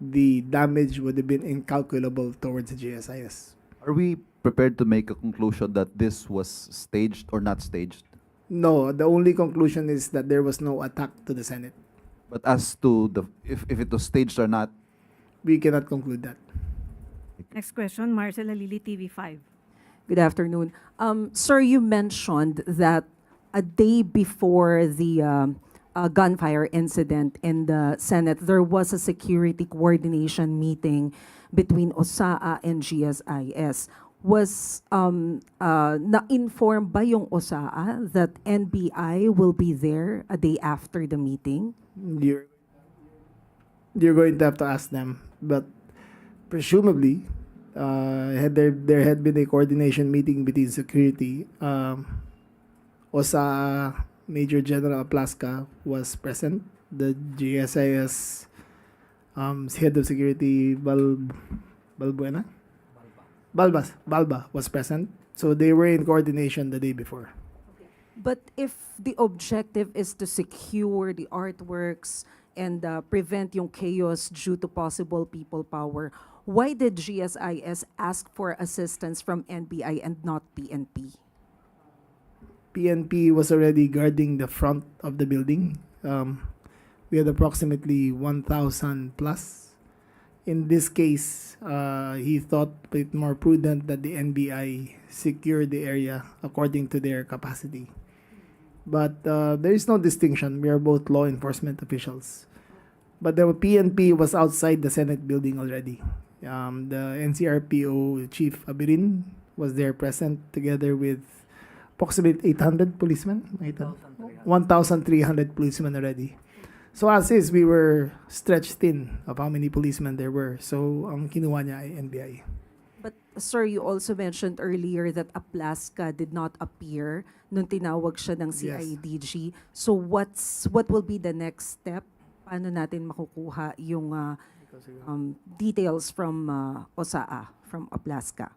the damage would have been incalculable towards the GSIS. Are we prepared to make a conclusion that this was staged or not staged? No, the only conclusion is that there was no attack to the Senate. But as to the if it was staged or not, We cannot conclude that. Next question, Marcela Lili, TV5. Good afternoon. Sir, you mentioned that a day before the gunfire incident in the Senate, there was a security coordination meeting between OSAA and GSIS. Was na-inform ba yung OSAA that NBI will be there a day after the meeting? You're going to have to ask them, but presumably, there had been a coordination meeting between security. OSA Major General Aplaska was present. The GSIS head of security Balba was present. So they were in coordination the day before. But if the objective is to secure the artworks and prevent yung chaos due to possible people power, why did GSIS ask for assistance from NBI and not PNP? PNP was already guarding the front of the building. We had approximately 1,000 plus. In this case, he thought it more prudent that the NBI secure the area according to their capacity. But there is no distinction. We are both law enforcement officials. But the PNP was outside the Senate building already. The NCRPO Chief Abirin was there present together with approximately 800 policemen. 1,300 policemen already. So as is, we were stretched thin of how many policemen there were. So ang kinuha niya ay NBI. But sir, you also mentioned earlier that Aplaska did not appear nung tinawag siya ng CIDG. So what will be the next step? Paano natin makukuha yung details from OSAA, from Aplaska?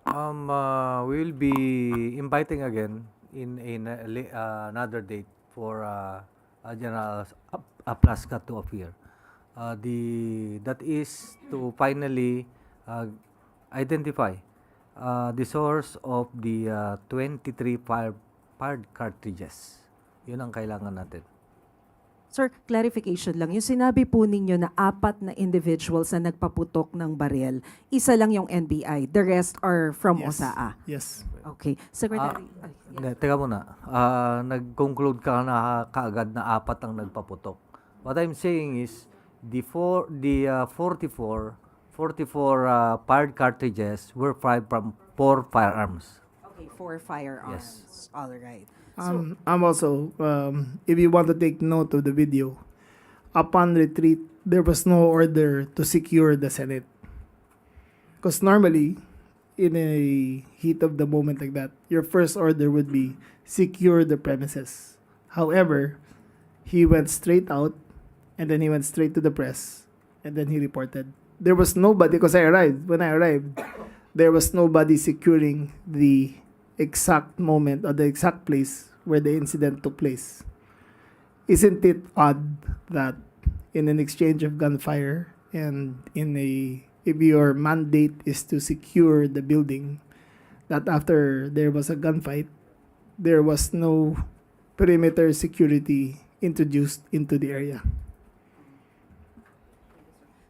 We will be inviting again in another date for General Aplaska to appear. That is to finally identify the source of the 23 fired cartridges. Yun ang kailangan natin. Sir, clarification lang. Yung sinabi po ninyo na 4 na individuals na nagpaputok ng baril, isa lang yung NBI. The rest are from Yes. OSAA. Yes. Okay. Secretary. Hindi, teka muna. Nag-conclude ka na kaagad na 4 ang nagpaputok. What I'm saying is, the 44 fired cartridges were fired from 4 firearms. Okay, 4 firearms. Yes. All right. I'm also, if you want to take note of the video, upon retreat, there was no order to secure the Senate. Because normally, in a heat of the moment like that, your first order would be secure the premises. However, he went straight out, and then he went straight to the press, and then he reported. There was nobody, because when I arrived, there was nobody securing the exact moment or the exact place where the incident took place. Isn't it odd that in an exchange of gunfire and if your mandate is to secure the building, that after there was a gunfight, there was no perimeter security introduced into the area?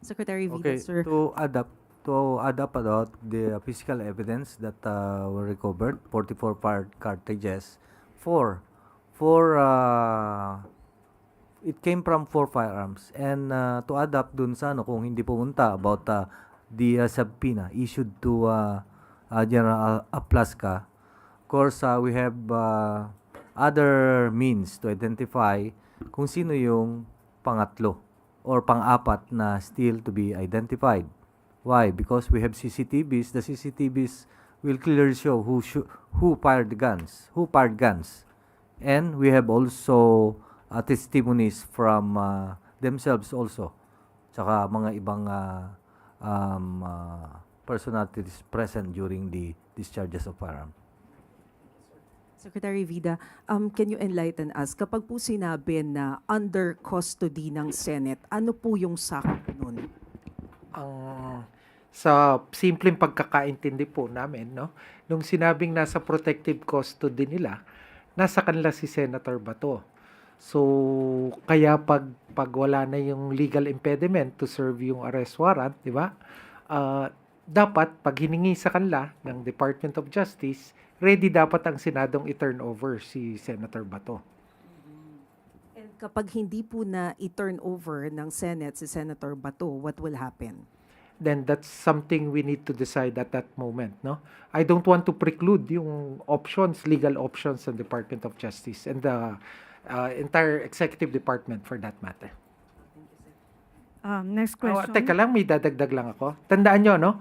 Secretary Vida, Okay, sir. to add up about the physical evidence that were recovered, 44 fired cartridges, it came from 4 firearms. And to add up dun sa kung hindi pumunta about the subpoena issued to General Aplaska, of course, we have other means to identify kung sino yung pangatlo or pang-apat na still to be identified. Why? Because we have CCTVs. The CCTVs will clearly show who fired the guns, who fired guns. And we have also testimonies from themselves also, tsaka mga ibang personalities present during the discharges of firearm. Secretary Vida, can you enlighten us, kapag po sinabi na under custody ng Senate, ano po yung sakop nun? Sa simpleng pagkakaintindi po namin, no, nung sinabing nasa protective custody nila, nasa kanila si Senator Bato. So, kaya pag wala na yung legal impediment to serve yung arrest warrant, di ba? Dapat pag hiningi sa kanila ng Department of Justice, ready dapat ang Senadong i-turn over si Senator Bato. And kapag hindi po na i-turn over ng Senate si Senator Bato, what will happen? Then that's something we need to decide at that moment, no? I don't want to preclude yung options, legal options ng Department of Justice and the entire executive department for that matter. Next question. Teka lang, may dadagdag lang ako. Tandaan nyo, no?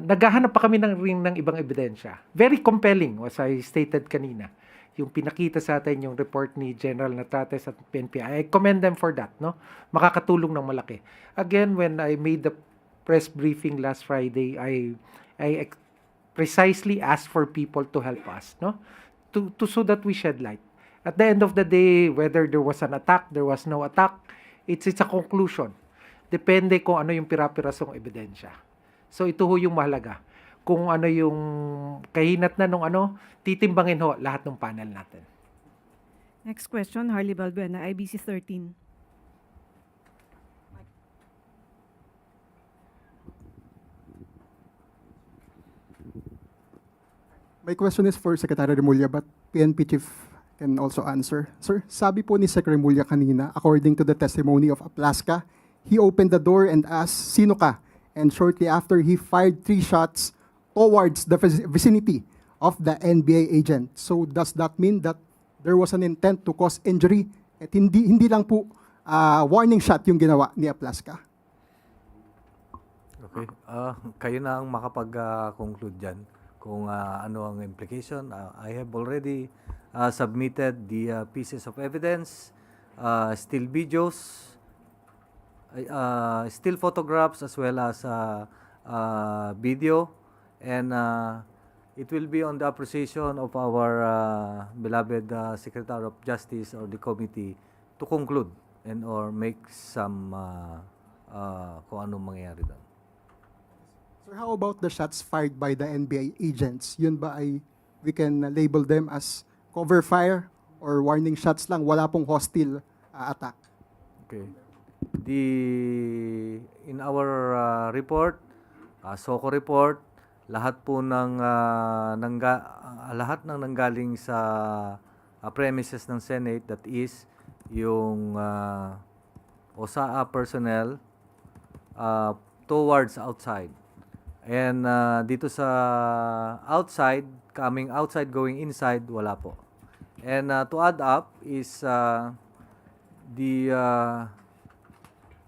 Naghahanap pa kami ng ibang ebidensya. Very compelling, as I stated kanina. Yung pinakita sa atin yung report ni General Natrates at PNP. I commend them for that, no? Makakatulong ng malaki. Again, when I made the press briefing last Friday, I precisely asked for people to help us, no? To so that we shed light. At the end of the day, whether there was an attack, there was no attack, it's a conclusion. Depende kung ano yung pira-pirasong ebidensya. So ito ho yung mahalaga. Kung ano yung kahinat na nung titimbangin ho lahat ng panel natin. Next question, Harley Balbuena, IBC 13. My question is for Secretary Remulla, but PNP Chief can also answer. Sir, sabi po ni Secretary Remulla kanina, according to the testimony of Aplaska, he opened the door and asked, "Sino ka?" And shortly after, he fired 3 shots towards the vicinity of the NBA agent. So does that mean that there was an intent to cause injury at hindi lang po warning shot yung ginawa ni Aplaska? Okay. Kayo na ang makapag-conclude dyan kung ano ang implication. I have already submitted the pieces of evidence, still videos, still photographs as well as video, and it will be on the appreciation of our beloved Secretary of Justice or the committee to conclude and or make some kung anong mangyayari doon. Sir, how about the shots fired by the NBA agents? Yun ba ay we can label them as cover fire or warning shots lang? Wala pong hostile attack? Okay. In our report, SOCO report, lahat po lahat ng nanggaling sa premises ng Senate, that is yung OSAA personnel towards outside. And dito sa outside, coming outside, going inside, wala po. And to add up is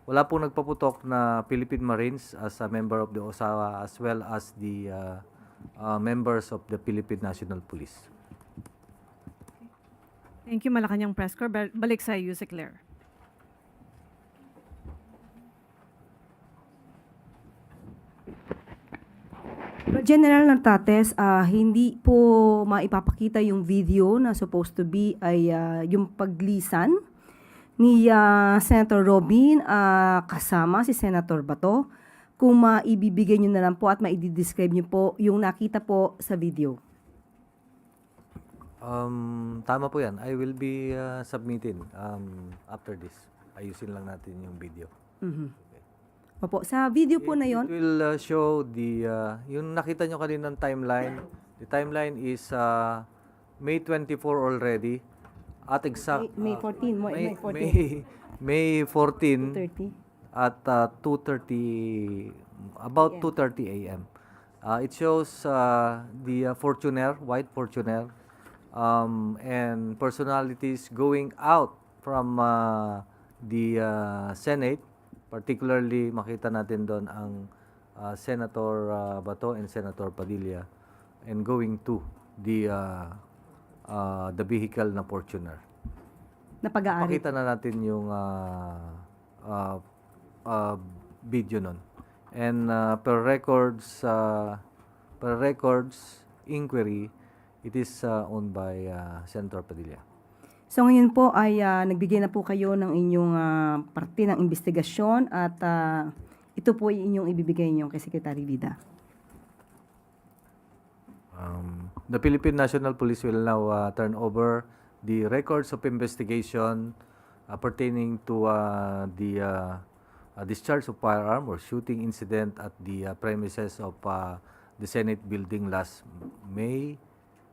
wala po nagpaputok na Philippine Marines as a member of the OSAA as well as the members of the Philippine National Police. Thank you, Malacanang Press Corps. Balik sa iyo, si Claire. General Natrates, hindi po maipapakita yung video na supposed to be ay yung paglisan ni Senator Robin kasama si Senator Bato. Kung maibibigay nyo na lang po at maidi-describe nyo po yung nakita po sa video. Tama po yan. I will be submitting after this. Ayusin lang natin yung video. Opo, sa video po na yon. It will show yung nakita nyo kanina ng timeline. The timeline is May 24 already. At exact May 14, May 14 30. at 2:30, about 2:30 a.m. It shows the Fortuner, white Fortuner, and personalities going out from the Senate. Particularly, makita natin doon ang Senator Bato and Senator Padilla, and going to the the vehicle na Fortuner. Na pag-aari. Pakita na natin yung video nun. And per records inquiry, it is owned by Senator Padilla. So ngayon po ay nagbigay na po kayo ng inyong parte ng investigasyon at ito po ay inyong ibibigay niyo kay Secretary Vida. The Philippine National Police will now turn over the records of investigation pertaining to the discharge of firearm or shooting incident at the premises of the Senate building last May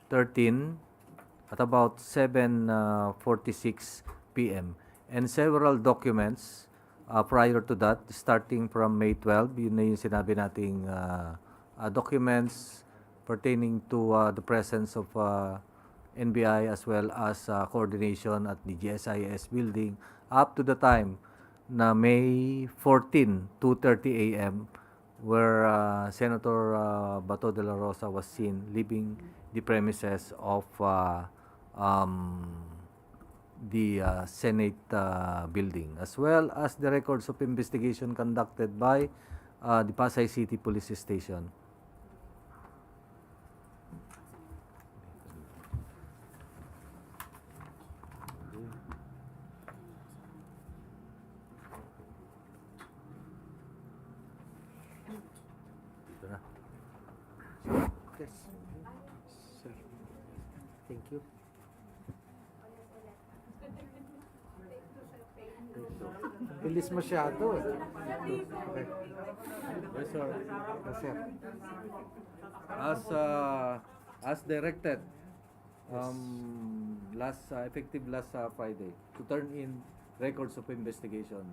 13 at about 7:46 p.m. and several documents prior to that, starting from May 12, yun na yung sinabi nating documents pertaining to the presence of NBI as well as coordination at the GSIS building up to the time na May 14, 2:30 a.m. where Senator Bato de la Rosa was seen leaving the premises of the Senate building, as well as the records of investigation conducted by the Pasay City Police Station. Ito na. Yes. Sir. Thank you. Bilis masyado eh. Okay. Yes, sir. Yes, sir. As directed, effective last Friday, to turn in records of investigation.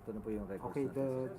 Ito na po yung records. Okay, natin. the